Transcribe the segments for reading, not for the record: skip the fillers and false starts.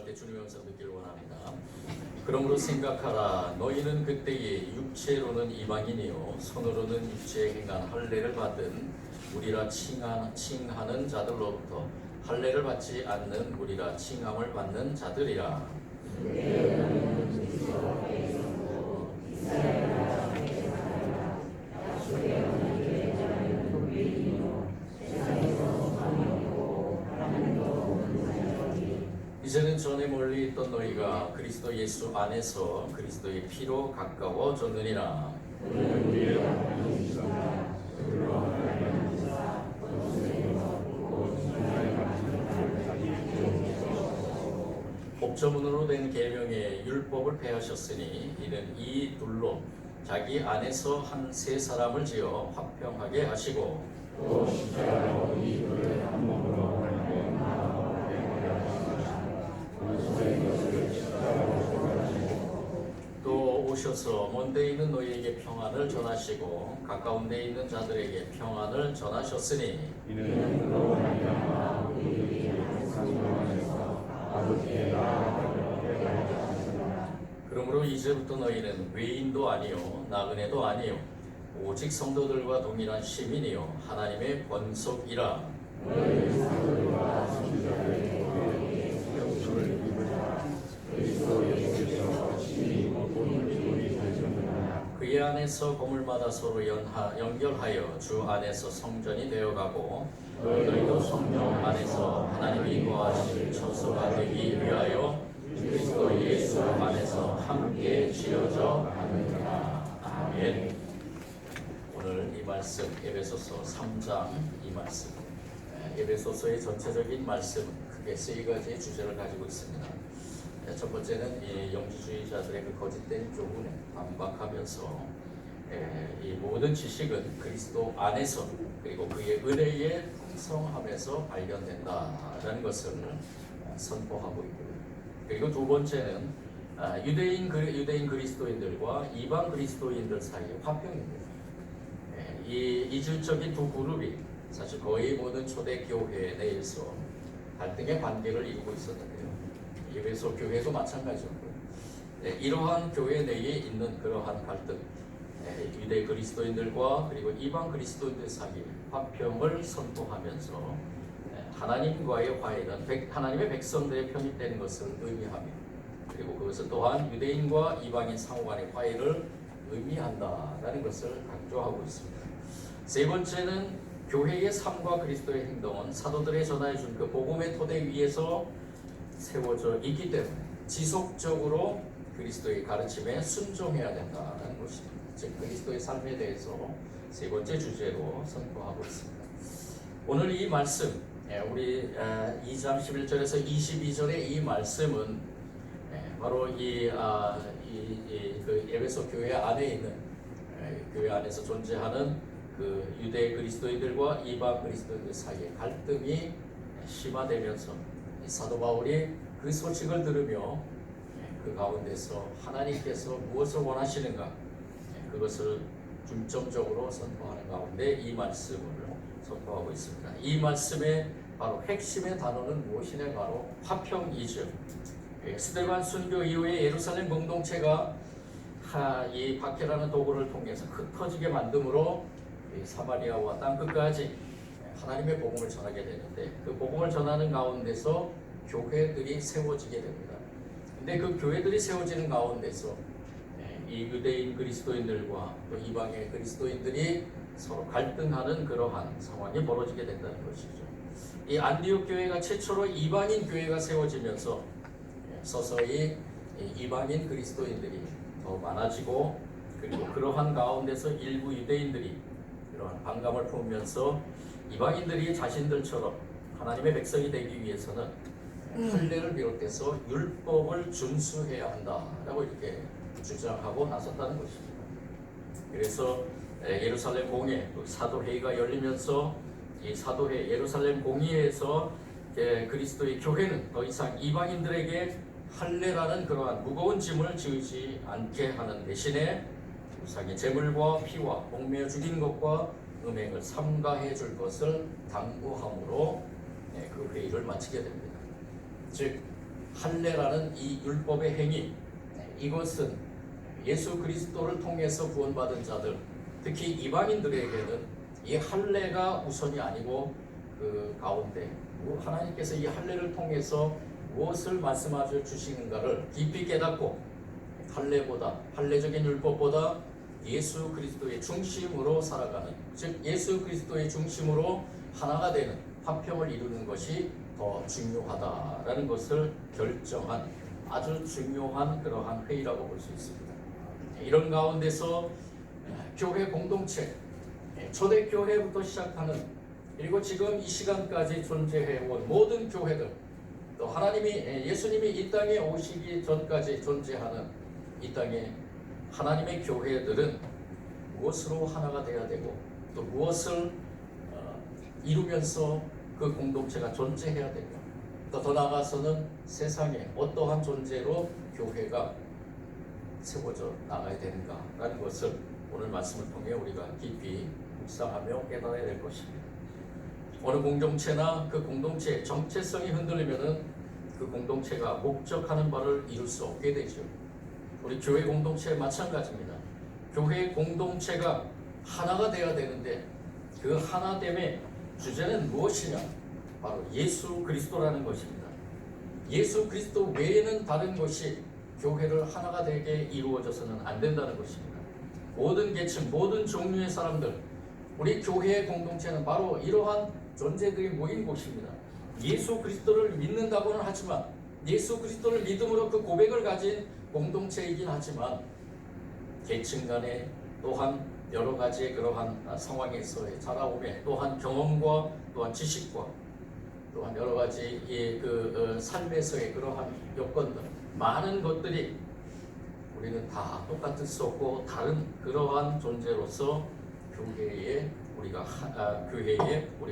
때 주님의 음성 듣기를 원합니다. 그러므로 생각하라. 너희는 그때에 육체로는 이방인이요 손으로는 육체에 행한 할례를 받은 우리라 칭하는 자들로부터 할례를 받지 않는 우리라 칭함을 받는 자들이라. 이제는 전에 멀리 있던 너희가 그리스도 예수 안에서 그리스도의 피로 가까워졌느니라. 법조문으로 된 계명의 율법을 폐하셨으니 이는 이 둘로 자기 안에서 한 세 사람을 지어 화평하게 하시고 또 십자가로 이 둘을 한 몸으로 또 오셔서 먼데 있는 너희에게 평안을 전하시고 가까운 데 있는 자들에게 평안을 전하셨으니 이는 그로 말미암아 우리들이 상명하셔서 아버지의 그러므로 이제부터 너희는 외인도 아니요 나그네도 아니요 오직 성도들과 동일한 시민이요 하나님의 권속이라. 너희 성도들과 선지자들의 교회에 세우심을 입으라. 그리스도 예수께서 친히 모든 기본이 되셨느니라. 그의 안에서 건물마다 서로 연결하여 주 안에서 성전이 되어가고 너희도 성령 안에서 하나님이 거하실 처소가 되기 위하여 그리스도 예수 안에서 함께 지어져 가느니라. 아멘. 오늘 이 말씀 에베소서 3장 이 말씀, 에베소서의 전체적인 말씀은 크게 세 가지의 주제를 가지고 있습니다. 첫 번째는 이 영지주의자들의 그 거짓된 교훈에 반박하면서 이 모든 지식은 그리스도 안에서 그리고 그의 은혜에 풍성함에서 발견된다라는 것을 선포하고 있고요. 그리고 두 번째는 유대인 그리스도인들과 이방 그리스도인들 사이의 화평입니다. 이 이질적인 두 그룹이 사실 거의 모든 초대 교회 내에서 갈등의 관계를 이루고 있었는데요. 에베소 교회도 마찬가지였고요. 이러한 교회 내에 있는 그러한 갈등, 유대 그리스도인들과 그리고 이방 그리스도인들 사이의 화평을 선포하면서 하나님과의 화해는 하나님의 백성들의 편입되는 것을 의미하며 그리고 그것은 또한 유대인과 이방인 상호 간의 화해를 의미한다라는 것을 강조하고 있습니다. 세 번째는 교회의 삶과 그리스도의 행동은 사도들의 전하여 준 그 복음의 토대 위에서 세워져 있기 때문에 지속적으로 그리스도의 가르침에 순종해야 된다는 것입니다. 즉 그리스도의 삶에 대해서 세 번째 주제로 선포하고 있습니다. 오늘 이 말씀 우리 2장 11절에서 22절의 이 말씀은 바로 그 에베소 교회 안에 있는 교회 안에서 존재하는 그 유대 그리스도인들과 이방 그리스도인들 사이의 갈등이 심화되면서 사도 바울이 그 소식을 들으며 그 가운데서 하나님께서 무엇을 원하시는가 그것을 중점적으로 선포하는 가운데 이 말씀을 선포하고 있습니다. 이 말씀의 바로 핵심의 단어는 무엇이냐? 바로 화평이죠. 스데반 순교 이후에 예루살렘 공동체가 이 박해라는 도구를 통해서 흩어지게 만듦으로 사마리아와 땅끝까지 하나님의 복음을 전하게 되는데 그 복음을 전하는 가운데서 교회들이 세워지게 됩니다. 근데 그 교회들이 세워지는 가운데서 이 유대인 그리스도인들과 또 이방의 그리스도인들이 서로 갈등하는 그러한 상황이 벌어지게 된다는 것이죠. 이 안디옥 교회가 최초로 이방인 교회가 세워지면서 서서히 이방인 그리스도인들이 더 많아지고 그리고 그러한 가운데서 일부 유대인들이 이러한 반감을 품으면서 이방인들이 자신들처럼 하나님의 백성이 되기 위해서는 할례를 비롯해서 율법을 준수해야 한다라고 이렇게 주장하고 나섰다는 것입니다. 그래서 예루살렘 공회 사도회의가 열리면서 이 사도회 예루살렘 공의회에서 그리스도의 교회는 더 이상 이방인들에게 할례라는 그러한 무거운 짐을 지우지 않게 하는 대신에 우상의 제물과 피와 목매어 죽인 것과 음행을 삼가해 줄 것을 당부함으로 그 회의를 마치게 됩니다. 즉 할례라는 이 율법의 행위, 이것은 예수 그리스도를 통해서 구원받은 자들, 특히 이방인들에게는 이 할례가 우선이 아니고 그 가운데 하나님께서 이 할례를 통해서 무엇을 말씀하여 주시는가를 깊이 깨닫고 할례적인 율법보다 예수 그리스도의 중심으로 살아가는, 즉 예수 그리스도의 중심으로 하나가 되는 화평을 이루는 것이 더 중요하다라는 것을 결정한 아주 중요한 그러한 회의라고 볼 수 있습니다. 이런 가운데서 교회 공동체, 초대교회부터 시작하는, 그리고 지금 이 시간까지 존재해온 모든 교회들, 또 예수님이 이 땅에 오시기 전까지 존재하는 이 땅에 하나님의 교회들은 무엇으로 하나가 되어야 되고 또 무엇을 이루면서 그 공동체가 존재해야 되며, 또 더 나아가서는 세상에 어떠한 존재로 교회가 세워져 나가야 되는가라는 것을 오늘 말씀을 통해 우리가 깊이 묵상하며 깨달아야 될 것입니다. 어느 공동체나 그 공동체의 정체성이 흔들리면은 그 공동체가 목적하는 바를 이룰 수 없게 되죠. 우리 교회 공동체 마찬가지입니다. 교회 공동체가 하나가 되어야 되는데 그 하나됨의 주제는 무엇이냐? 바로 예수 그리스도라는 것입니다. 예수 그리스도 외에는 다른 것이 교회를 하나가 되게 이루어져서는 안 된다는 것입니다. 모든 계층, 모든 종류의 사람들, 우리 교회의 공동체는 바로 이러한 존재들이 모인 곳입니다. 예수 그리스도를 믿는다고는 하지만, 예수 그리스도를 믿음으로 그 고백을 가진 공동체이긴 하지만, 계층 간에 또한 여러 가지의 그러한 상황에서의 자라옴에, 또한 경험과 또한 지식과 또한 여러 가지 삶에서의 그러한 여건들, 많은 것들이 우리는 다 똑같을 수 없고 다른 그러한 존재로서 교회에 우리가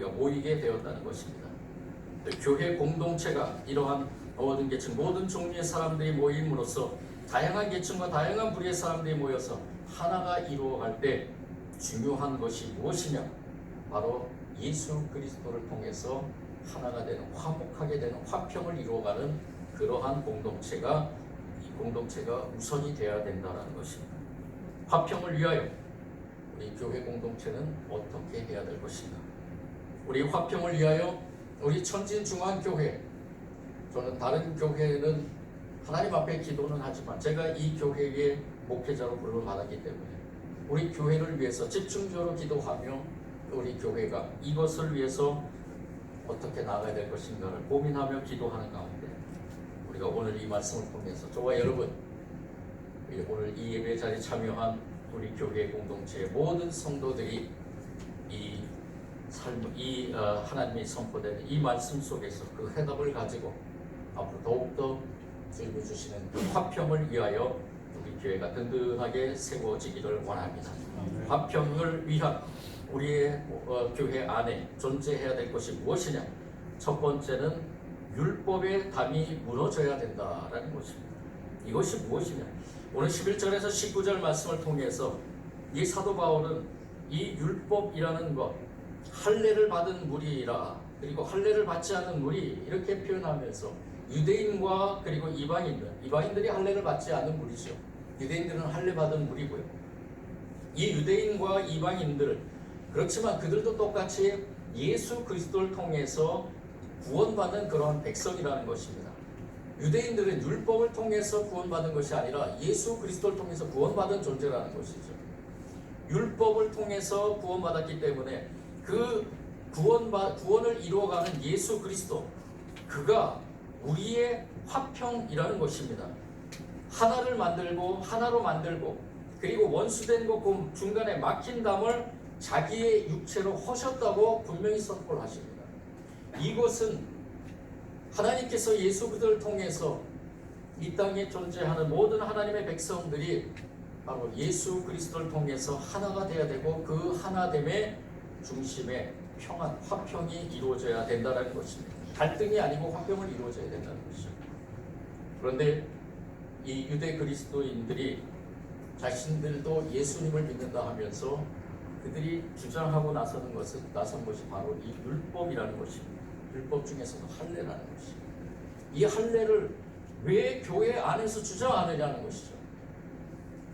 모이게 되었다는 것입니다. 교회 공동체가 이러한 모든 계층, 모든 종류의 사람들이 모임으로써 다양한 계층과 다양한 부류의 사람들이 모여서 하나가 이루어갈 때 중요한 것이 무엇이냐? 바로 예수 그리스도를 통해서 하나가 되는, 화목하게 되는, 화평을 이루어가는 그러한 공동체가, 이 공동체가 우선이 되어야 된다는 것입니다. 화평을 위하여 우리 교회 공동체는 어떻게 해야 될 것인가? 우리 화평을 위하여 우리 천진중앙교회, 저는 다른 교회는 하나님 앞에 기도는 하지만 제가 이 교회의 목회자로 불러받았기 때문에 우리 교회를 위해서 집중적으로 기도하며 우리 교회가 이것을 위해서 어떻게 나아가야 될 것인가를 고민하며 기도하는 가운데 우리가 오늘 이 말씀을 통해서 저와 여러분, 오늘 이 예배 자리에 참여한 우리 교회 공동체의 모든 성도들이 하나님이 선포되는 이 말씀 속에서 그 해답을 가지고 앞으로 더욱더 주님이 주시는 그 화평을 위하여 우리 교회가 든든하게 세워지기를 원합니다. 화평을 위한 우리의 교회 안에 존재해야 될 것이 무엇이냐? 첫 번째는 율법의 담이 무너져야 된다라는 것입니다. 이것이 무엇이냐? 오늘 11절에서 19절 말씀을 통해서 이 사도 바울은 이 율법이라는 것, 할례를 받은 무리라, 그리고 할례를 받지 않은 무리, 이렇게 표현하면서 유대인과 그리고 이방인들이 할례를 받지 않은 무리죠. 유대인들은 할례 받은 무리고요. 이 유대인과 이방인들, 그렇지만 그들도 똑같이 예수 그리스도를 통해서 구원받는 그러한 백성이라는 것입니다. 유대인들은 율법을 통해서 구원받은 것이 아니라 예수 그리스도를 통해서 구원받은 존재라는 것이죠. 율법을 통해서 구원받았기 때문에 그 구원을 이루어가는 예수 그리스도, 그가 우리의 화평이라는 것입니다. 하나로 만들고 그리고 원수된 것, 그 중간에 막힌 담을 자기의 육체로 허셨다고 분명히 선포를 하십니다. 이것은 하나님께서 예수 그리스도를 통해서 이 땅에 존재하는 모든 하나님의 백성들이 바로 예수 그리스도를 통해서 하나가 되어야 되고 그 하나됨의 중심에 화평이 이루어져야 된다는 것입니다. 갈등이 아니고 화평을 이루어져야 된다는 것이죠. 그런데 이 유대 그리스도인들이 자신들도 예수님을 믿는다 하면서 그들이 주장하고 나선 것이 바로 이 율법이라는 것입니다. 율법 중에서도 할례라는 것입니다. 이 할례를 왜 교회 안에서 주장하느냐는 것이죠.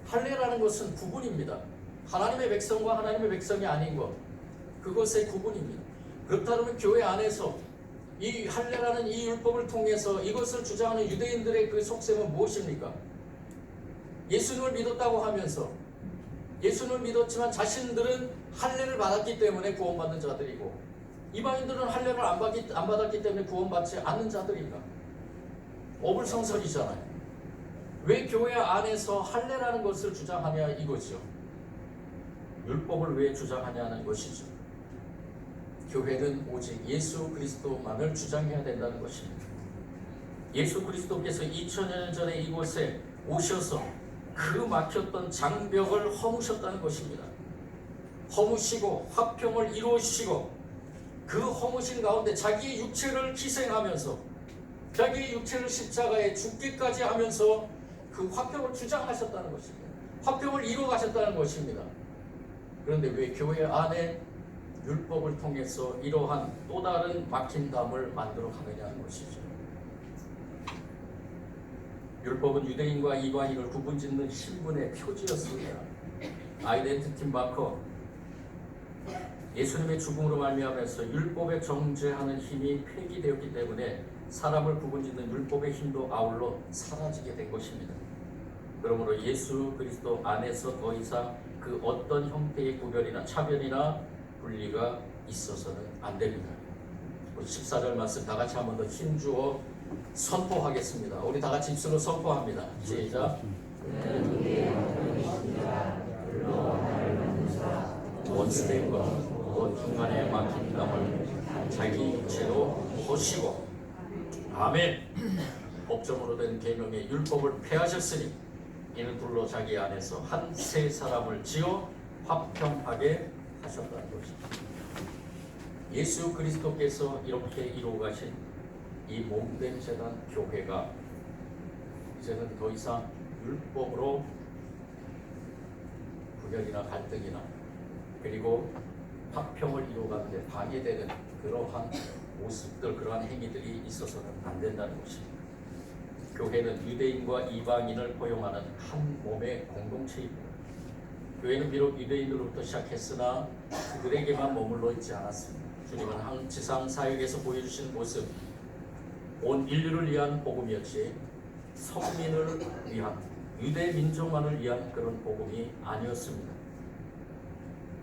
할례라는 것은 구분입니다. 하나님의 백성과 하나님의 백성이 아닌 것, 그것의 구분입니다. 그렇다면 교회 안에서 이 할례라는 이 율법을 통해서 이것을 주장하는 유대인들의 그 속셈은 무엇입니까? 예수님을 믿었다고 하면서 예수님을 믿었지만 자신들은 할례를 받았기 때문에 구원받는 자들이고 이방인들은 할례를 안 받았기 때문에 구원받지 않는 자들인가? 어불성설이잖아요. 왜 교회 안에서 할례라는 것을 주장하냐 이거죠. 율법을 왜 주장하냐는 것이죠. 교회는 오직 예수 그리스도만을 주장해야 된다는 것입니다. 예수 그리스도께서 2000년 전에 이곳에 오셔서 그 막혔던 장벽을 허무셨다는 것입니다. 허무시고 화평을 이루어주시고 그 허무신 가운데 자기의 육체를 희생하면서 자기의 육체를 십자가에 죽기까지 하면서 그 화평을 주장하셨다는 것입니다. 화평을 이루어 가셨다는 것입니다. 그런데 왜 교회 안에 율법을 통해서 이러한 또 다른 막힌 담을 만들어 가느냐는 것이죠. 율법은 유대인과 이방인을 구분짓는 신분의 표지였습니다. 아이덴티티 마커. 예수님의 죽음으로 말미암아서 율법에 정죄하는 힘이 폐기되었기 때문에 사람을 구분짓는 율법의 힘도 아울러 사라지게 된 것입니다. 그러므로 예수 그리스도 안에서 더 이상 그 어떤 형태의 구별이나 차별이나 분리가 있어서는 안 됩니다. 14절 말씀 다 같이 한 번 더 힘주어 선포하겠습니다. 우리 다 같이 입술로 선포합니다. 시작. 원수됨과 중간에 막힌 담을 자기 육체로 보시고 아멘. 법정으로 된 계명의 율법을 폐하셨으니 이는 둘로 자기 안에서 한 새 사람을 지어 화평하게 하셨다는 것입니다. 예수 그리스도께서 이렇게 이루어 가신 이 몸된 재단 교회가 이제는 더 이상 율법으로 분열이나 갈등이나 그리고 화평을 이루어가는데 방해되는 그러한 모습들, 그러한 행위들이 있어서는 안 된다는 것입니다. 교회는 유대인과 이방인을 포용하는 한 몸의 공동체입니다. 교회는 비록 유대인으로부터 시작했으나 그들에게만 머물러 있지 않았습니다. 주님은 지상 사역에서 보여주신 모습, 온 인류를 위한 복음이었지 성민을 위한, 유대 민족만을 위한 그런 복음이 아니었습니다.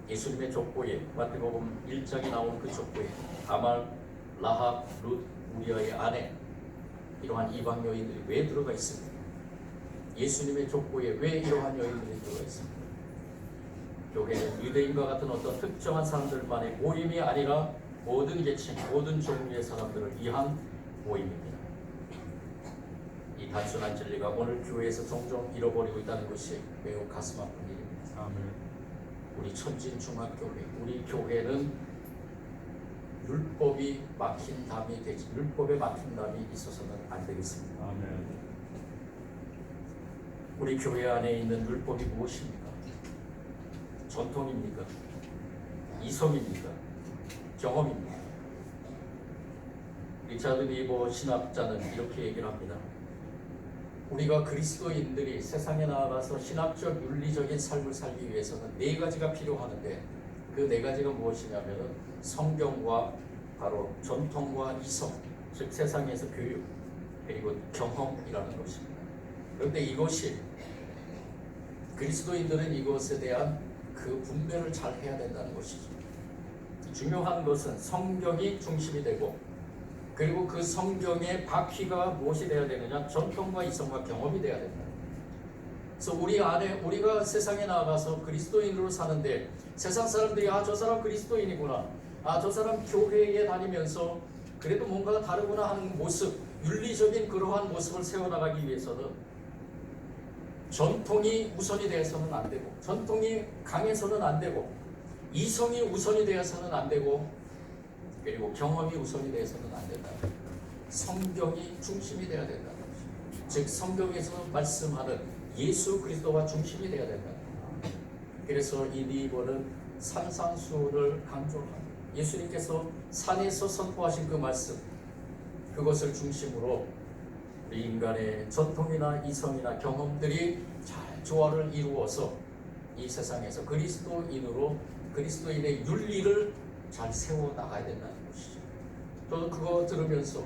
예수님의 족보에, 마태복음 1장에 나온 그 족보에 다말, 라합, 룻, 우리아의 아내, 이러한 이방 여인들이 왜 들어가 있습니까? 예수님의 족보에 왜 이러한 여인들이 들어가 있습니까? 교회는 유대인과 같은 어떤 특정한 사람들만의 모임이 아니라 모든 계층, 모든 종류의 사람들을 위한 모임입니다. 이 단순한 진리가 오늘 교회에서 종종 잃어버리고 있다는 것이 매우 가슴 아픈 일입니다. 아멘. 우리 천진중학교회, 우리 교회는 율법이 막힌 담이 되지, 율법에 막힌 담이 있어서는 안 되겠습니다. 아멘. 우리 교회 안에 있는 율법이 무엇입니까? 전통입니까? 이성입니까? 경험입니까? 리차드 니버 신학자는 이렇게 얘기를 합니다. 우리가 그리스도인들이 세상에 나아가서 신학적 윤리적인 삶을 살기 위해서는 네 가지가 필요하는데 그 네 가지가 무엇이냐면 성경과 바로 전통과 이성, 즉 세상에서 교육, 그리고 경험이라는 것입니다. 그런데 이것이 그리스도인들은 이것에 대한 그 분별을 잘 해야 된다는 것이죠. 중요한 것은 성경이 중심이 되고 그리고 그 성경의 바퀴가 무엇이 되어야 되느냐? 전통과 이성과 경험이 되어야 된다. 그래서 우리 안에 우리가 세상에 나가서 그리스도인으로 사는데 세상 사람들이 저 사람 그리스도인이구나, 저 사람 교회에 다니면서 그래도 뭔가가 다르구나 하는 모습, 윤리적인 그러한 모습을 세워나가기 위해서는 전통이 우선이 되어서는 안 되고 전통이 강해서는 안 되고 이성이 우선이 되어서는 안 되고 그리고 경험이 우선이 되어서는 안 된다. 성경이 중심이 되어야 된다. 즉 성경에서 말씀하는 예수 그리스도가 중심이 되어야 된다. 그래서 이 니버는 산상수를 강조합니다. 예수님께서 산에서 선포하신 그 말씀, 그것을 중심으로 우리 인간의 전통이나 이성이나 경험들이 잘 조화를 이루어서 이 세상에서 그리스도인의 윤리를 잘 세워 나가야 된다는 것이죠. 저도 그거 들으면서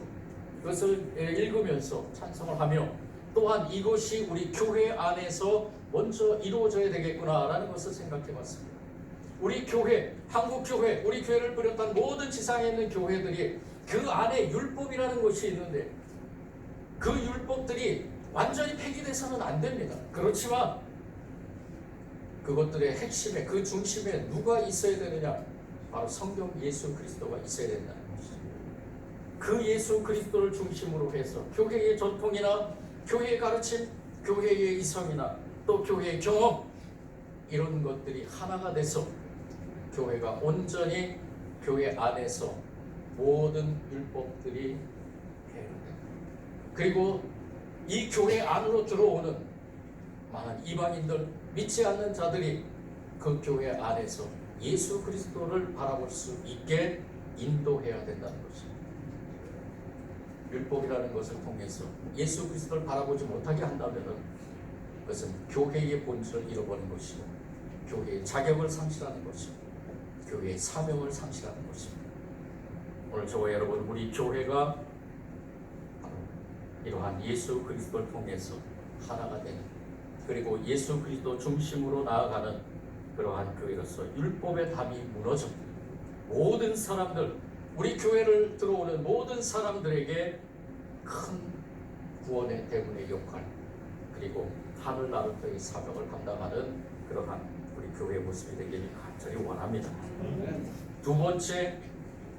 그것을 읽으면서 찬성을 하며 또한 이것이 우리 교회 안에서 먼저 이루어져야 되겠구나라는 것을 생각해 봤습니다. 우리 교회, 한국교회, 우리 교회를 비롯한 모든 지상에 있는 교회들이 그 안에 율법이라는 것이 있는데 그 율법들이 완전히 폐기돼서는 안 됩니다. 그렇지만 그것들의 핵심에, 그 중심에 누가 있어야 되느냐? 바로 성경 예수 그리스도가 있어야 된다는 것이죠. 그 예수 그리스도를 중심으로 해서 교회의 전통이나 교회의 가르침, 교회의 이성이나 또 교회의 경험 이런 것들이 하나가 돼서 교회가 온전히 교회 안에서 모든 율법들이 해결됩니다. 그리고 이 교회 안으로 들어오는 많은 이방인들, 믿지 않는 자들이 그 교회 안에서 예수 그리스도를 바라볼 수 있게 인도해야 된다는 것입니다. 율법이라는 것을 통해서 예수 그리스도를 바라보지 못하게 한다면 그것은 교회의 본질을 잃어버린 것이고 교회의 자격을 상실하는 것이고 교회의 사명을 상실하는 것입니다. 오늘 저와 여러분, 우리 교회가 이러한 예수 그리스도를 통해서 하나가 되는, 그리고 예수 그리스도 중심으로 나아가는 그러한 교회로서 율법의 담이 무너져 모든 사람들, 우리 교회를 들어오는 모든 사람들에게 큰 구원의 대문의 역할, 그리고 하늘 나루터의 사명을 감당하는 그러한 우리 교회의 모습이 되기를 간절히 원합니다. 두 번째,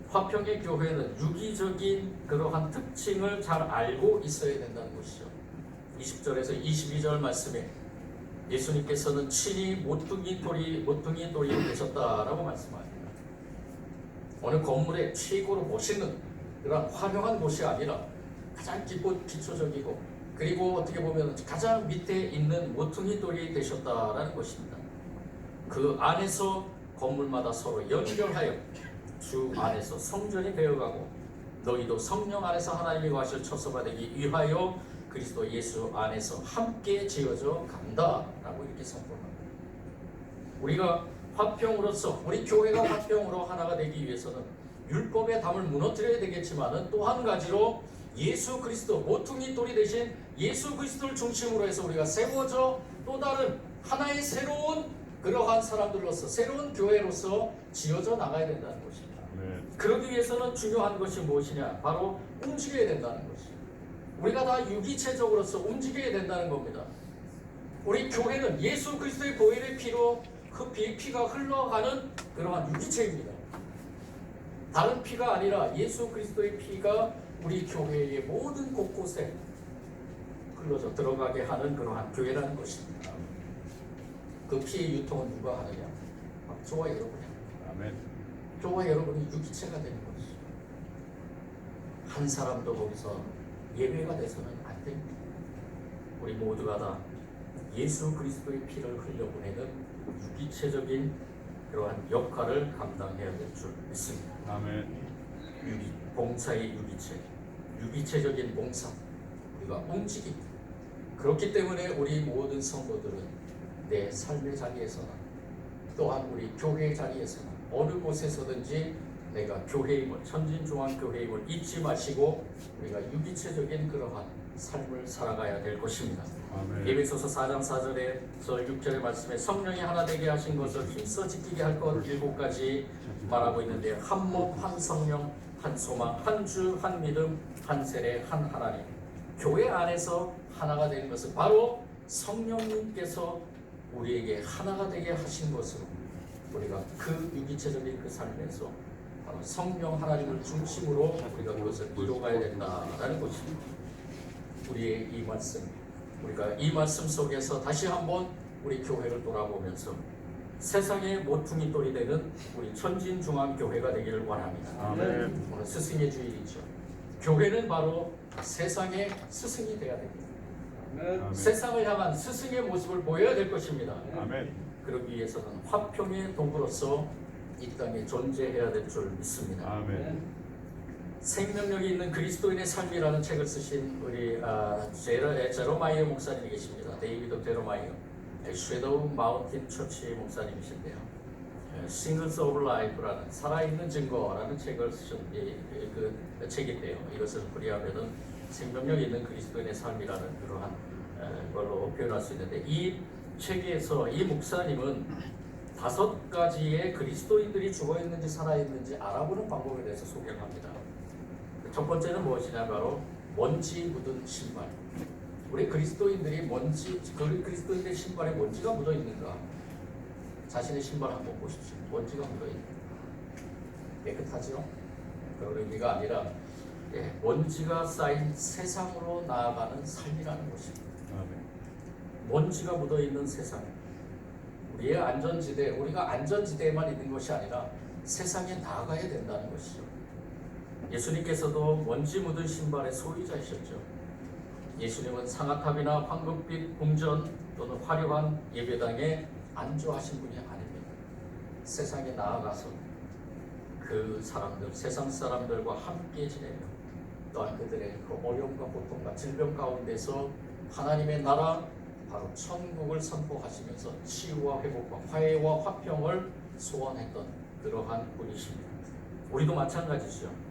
화평의 교회는 유기적인 그러한 특징을 잘 알고 있어야 된다는 것이죠. 20절에서 22절 말씀에 예수님께서는 친히 모퉁이 돌이 되셨다라고 말씀합니다. 어느 건물의 최고로 멋있는 그런 화려한 곳이 아니라 가장 기초적이고 그리고 어떻게 보면 가장 밑에 있는 모퉁이 돌이 되셨다라는 것입니다. 그 안에서 건물마다 서로 연결하여 주 안에서 성전이 되어가고 너희도 성령 안에서 하나님이 거하실 처소가 되기 위하여 그리스도 예수 안에서 함께 지어져 간다라고 이렇게 선포합니다. 우리가 화평으로서, 우리 교회가 화평으로 하나가 되기 위해서는 율법의 담을 무너뜨려야 되겠지만은 또 한 가지로 예수 그리스도, 모퉁이 돌이 되신 예수 그리스도를 중심으로 해서 우리가 세워져 또 다른 하나의 새로운 그러한 사람들로서, 새로운 교회로서 지어져 나가야 된다는 것입니다. 그러기 위해서는 중요한 것이 무엇이냐? 바로 움직여야 된다는 것입니다. 우리가 다 유기체적으로서 움직여야 된다는 겁니다. 우리 교회는 예수 그리스도의 보혈의 피로 그 피가 흘러가는 그러한 유기체입니다. 다른 피가 아니라 예수 그리스도의 피가 우리 교회의 모든 곳곳에 흘러져 들어가게 하는 그러한 교회라는 것입니다. 그 피의 유통은 누가 하느냐? 저와 여러분이. 아멘. 저와 여러분이 유기체가 되는 것이죠. 한 사람도 거기서 예외가 돼서는 안 됩니다. 우리 모두가 다 예수 그리스도의 피를 흘려보내는 유기체적인 그러한 역할을 감당해야 될 줄 믿습니다. 아멘. 봉사의 유기체적인 봉사, 우리가 움직임. 그렇기 때문에 우리 모든 성도들은 내 삶의 자리에서나 또한 우리 교회의 자리에서나 어느 곳에서든지 내가 교회임을, 천진중앙교회임을 잊지 마시고 우리가 유기체적인 그러한 삶을 살아가야 될 것입니다. 에베소서 4장 4절에서 6절의 말씀에 성령이 하나 되게 하신 것을 힘써 지키게 할 것 7가지 말하고 있는데, 한 몸, 한 성령, 한 소망, 한 주, 한 믿음, 한 세례, 한 하나님. 교회 안에서 하나가 되는 것은 바로 성령님께서 우리에게 하나가 되게 하신 것으로 우리가 그 유기체적인 그 삶에서 바로 성령 하나님을 중심으로 우리가 그것을 이루어가야 된다라는 것입니다. 우리의 이 말씀, 우리가 이 말씀 속에서 다시 한번 우리 교회를 돌아보면서 세상의 모퉁이 돌이 되는 우리 천진중앙교회가 되기를 원합니다. 아멘. 오늘 스승의 주일이죠. 교회는 바로 세상의 스승이 되어야 됩니다. 아멘. 세상을 향한 스승의 모습을 보여야 될 것입니다. 아멘. 그러기 위해서는 화평의 도구로서 이 땅에 존재해야 될 줄 믿습니다. 아멘. 생명력이 있는 그리스도인의 삶이라는 책을 쓰신 우리 제로마이어 목사님이 계십니다. 데이비드 제로마이어, 섀도우 마운틴 처치 목사님이신데요. Singles of Life라는 살아있는 증거라는 책을 쓰신 그 책인데요. 이것을 풀이하면은 생명력 있는 그리스도인의 삶이라는 그러한 걸로 표현할 수 있는데, 이 책에서 이 목사님은 5가지의 그리스도인들이 죽어있는지 살아있는지 알아보는 방법에 대해서 소개를 합니다. 첫 번째는 무엇이냐, 바로 먼지 묻은 신발. 우리 그리스도인들이 그리스도인들의 신발에 먼지가 묻어 있는가? 자신의 신발 한번 보십시오. 먼지가 묻어 있는가? 깨끗하죠? 그런 의미가 아니라 먼지가 쌓인 세상으로 나아가는 삶이라는 것입니다. 먼지가 묻어 있는 세상. 우리의 안전지대, 우리가 안전지대에만 있는 것이 아니라 세상에 나아가야 된다는 것이죠. 예수님께서도 먼지 묻은 신발의 소유자이셨죠. 예수님은 상아탑이나 황금빛 궁전 또는 화려한 예배당에 안주하신 분이 아닙니다. 세상에 나아가서 그 사람들, 세상 사람들과 함께 지내며 또한 그들의 그 어려움과 고통과 질병 가운데서 하나님의 나라, 바로 천국을 선포하시면서 치유와 회복과 화해와 화평을 소원했던 그러한 분이십니다. 우리도 마찬가지죠.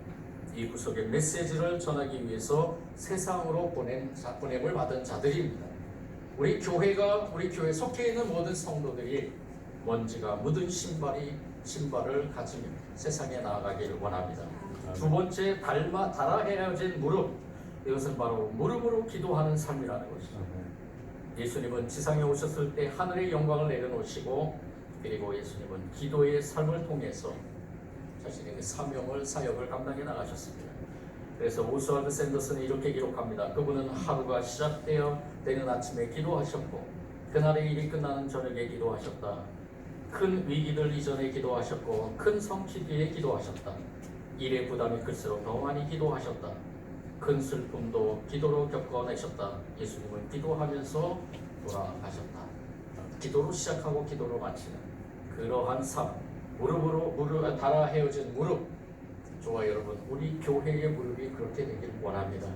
이 구속의 메시지를 전하기 위해서 세상으로 보냄을 받은 자들입니다. 우리 교회에 속해 있는 모든 성도들이 먼지가 묻은 신발을 가지며 세상에 나아가기를 원합니다. 두 번째, 달아 헤어진 무릎. 이것은 바로 무릎으로 기도하는 삶이라는 것이죠. 예수님은 지상에 오셨을 때 하늘의 영광을 내려놓으시고, 그리고 예수님은 기도의 삶을 통해서 자신의 사역을 감당해 나가셨습니다. 그래서 오스왈드 샌더슨이 이렇게 기록합니다. 그분은 하루가 시작되는 아침에 기도하셨고, 그날의 일이 끝나는 저녁에 기도하셨다. 큰 위기들 이전에 기도하셨고, 큰 성취 뒤에 기도하셨다. 일의 부담이 클수록 더 많이 기도하셨다. 큰 슬픔도 기도로 겪어내셨다. 예수님은 기도하면서 돌아가셨다. 기도로 시작하고 기도로 마치는 그러한 삶, 달아 헤어진 무릎. 저와 여러분, 우리 교회의 무릎이 그렇게 되기를 원합니다.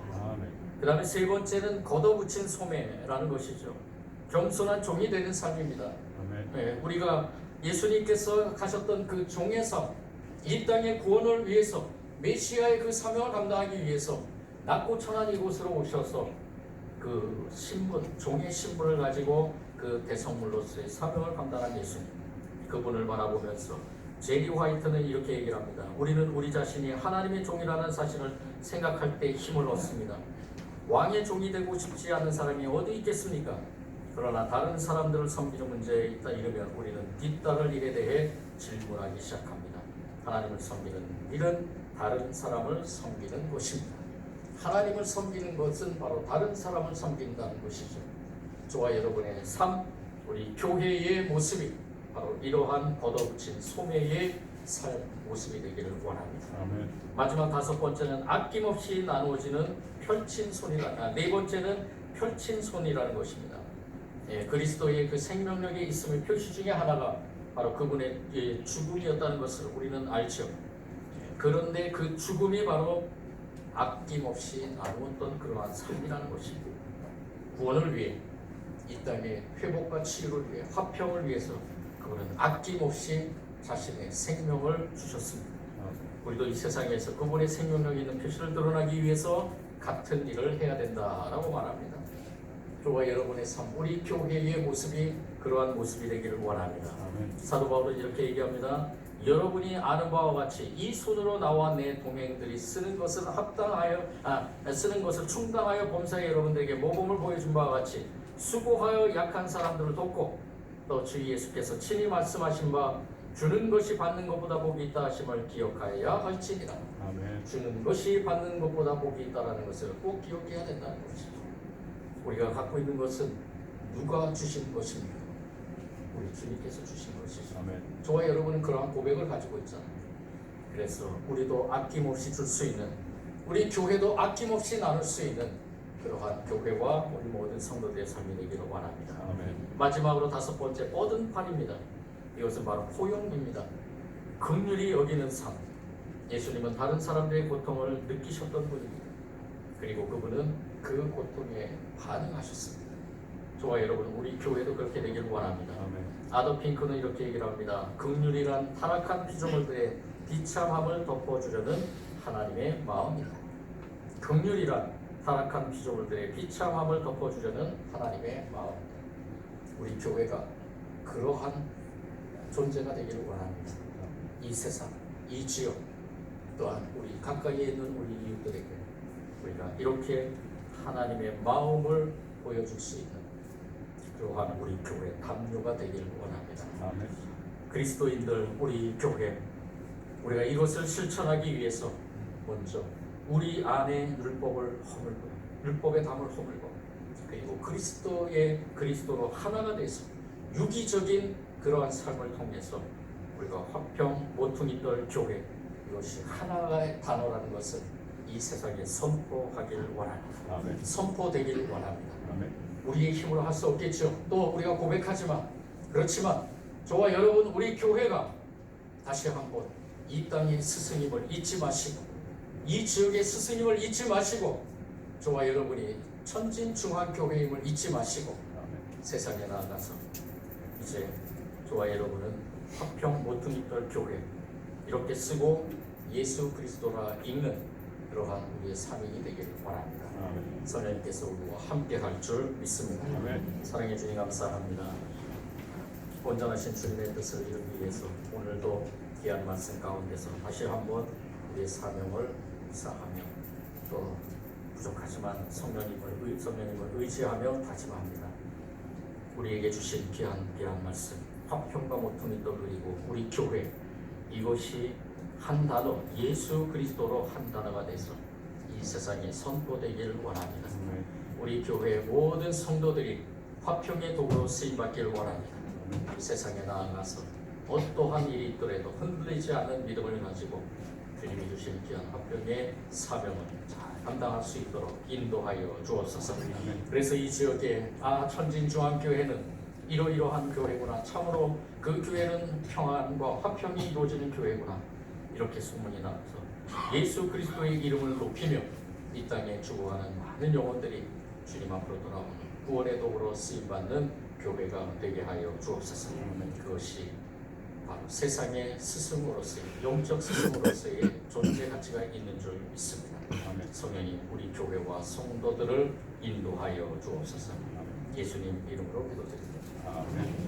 그 다음에 세 번째는 걷어붙인 소매라는 것이죠. 겸손한 종이 되는 삶입니다. 우리가 예수님께서 가셨던 그 종의 삶, 이 땅의 구원을 위해서, 메시아의 그 사명을 감당하기 위해서 낮고 천한 이곳으로 오셔서 그 종의 신분을 가지고 그 대성물로서의 사명을 감당한 예수님, 그분을 바라보면서 제리 화이트는 이렇게 얘기를 합니다. 우리는 우리 자신이 하나님의 종이라는 사실을 생각할 때 힘을 얻습니다. 왕의 종이 되고 싶지 않은 사람이 어디 있겠습니까? 그러나 다른 사람들을 섬기는 문제에 있다 이르면 우리는 뒤따를 일에 대해 질문하기 시작합니다. 하나님을 섬기는 일은 다른 사람을 섬기는 것입니다. 하나님을 섬기는 것은 바로 다른 사람을 섬긴다는 것이죠. 저와 여러분의 삶, 우리 교회의 모습이 바로 이러한 걷어붙인 소매의 삶 모습이 되기를 원합니다. 아멘. 마지막 5번째는 아낌없이 나누어지는 펼친 손이라. 4번째는 펼친 손이라는 것입니다. 그리스도의 그 생명력이 있음의 표시 중에 하나가 바로 그분의 죽음이었다는 것을 우리는 알죠. 그런데 그 죽음이 바로 아낌없이 나누었던 그러한 삶이라는 것입니다. 구원을 위해, 이 땅의 회복과 치유를 위해, 화평을 위해서 그분은 아낌없이 자신의 생명을 주셨습니다. 우리도 이 세상에서 그분의 생명력 있는 표시를 드러나기 위해서 같은 일을 해야 된다라고 말합니다. 저와 여러분의 삶, 우리 교회의 모습이 그러한 모습이 되기를 원합니다. 사도 바울은 이렇게 얘기합니다. 여러분이 아는 바와 같이 이 손으로 나와 내 동행들이 쓰는 것을 충당하여 범사에 여러분들에게 모범을 보여준 바와 같이 수고하여 약한 사람들을 돕고, 또 주 예수께서 친히 말씀하신 바 주는 것이 받는 것보다 복이 있다 하심을 기억하여야 할지니라. 아멘. 주는 것이 받는 것보다 복이 있다라는 것을 꼭 기억해야 된다는 것이죠. 우리가 갖고 있는 것은 누가 주신 것입니까? 우리 주님께서 주신 것이죠. 아멘. 저와 여러분은 그러한 고백을 가지고 있잖아요. 그래서 우리도 아낌없이 줄 수 있는, 우리 교회도 아낌없이 나눌 수 있는 그러한 교회와 우리 모든 성도들의 삶이 되기를 원합니다. 아멘. 마지막으로 5번째, 뻗은 팔입니다. 이것은 바로 포용입니다. 긍휼히 여기는 삶. 예수님은 다른 사람들의 고통을 느끼셨던 분입니다. 그리고 그분은 그 고통에 반응하셨습니다. 저와 여러분, 우리 교회도 그렇게 되길 원합니다. 아더 핑크는 이렇게 얘기를 합니다. 긍휼이란 타락한 피조물들의 비참함을 덮어주려는 하나님의 마음이다. 긍휼이란 타락한 피조물들의 비참함을 덮어주려는 하나님의 마음이다. 우리 교회가 그러한 존재가 되기를 원합니다. 이 세상, 이 지역, 또한 우리 가까이에 있는 우리 이웃들에게 우리가 이렇게 하나님의 마음을 보여줄 수 있는 그러한 우리 교회 담요가 되기를 원합니다. 아멘. 그리스도인들, 우리 교회, 우리가 이것을 실천하기 위해서 먼저 우리 안에 율법을 허물고, 율법의 담을 허물고, 그리고 그리스도로 하나가 돼서 유기적인 그러한 삶을 통해서 우리가 화평 모퉁이돌 교회, 이것이 하나의 단어라는 것을 이 세상에 선포하기를 원합니다. 아멘. 선포되기를 원합니다. 아멘. 우리의 힘으로 할 수 없겠죠. 또 우리가 고백하지만, 그렇지만 저와 여러분, 우리 교회가 다시 한번 이 땅의 스승님을 잊지 마시고, 이 지역의 스승님을 잊지 마시고, 저와 여러분이 천진중앙교회임을 잊지 마시고 세상에 나아가서 이제 저와 여러분은 화평 모퉁이돌 교회 이렇게 쓰고 예수 그리스도라 읽는 그러한 우리의 삶이 되기를 원합니다. 성령님께서 우리와 함께 할 줄 믿습니다. 사랑해 주님 감사합니다. 온전하신 주님의 뜻을 이루기 위해서 오늘도 귀한 말씀 가운데서 다시 한번 우리의 사명을 묵상하며 또 부족하지만 성령님을 의지하며 다짐합니다. 우리에게 주신 귀한 말씀, 화평과 모퉁이돌 그리고 우리 교회, 이것이 한 단어, 예수 그리스도로 한 단어가 돼서 이 세상에 선포되기를 원합니다. 우리 교회 모든 성도들이 화평의 도구로 쓰임받기를 원합니다. 이 세상에 나아가서 어떠한 일이 있더라도 흔들리지 않는 믿음을 가지고 주님이 주신 귀한 화평의 사명을 잘 감당할 수 있도록 인도하여 주옵소서. 그래서 이 지역에 천진중앙교회는 이러이러한 교회구나, 참으로 그 교회는 평안과 화평이 이루어지는 교회구나, 이렇게 소문이 나서 예수 그리스도의 이름을 높이며 이 땅에 죽어가는 많은 영혼들이 주님 앞으로 돌아오는 구원의 도구로 쓰임받는 교회가 되게 하여 주옵소서. 그것이 바로 세상의 스승으로서의, 영적 스승으로서의 존재 가치가 있는 줄 믿습니다. 성령이 우리 교회와 성도들을 인도하여 주옵소서. 예수님 이름으로 기도드립니다. 아멘.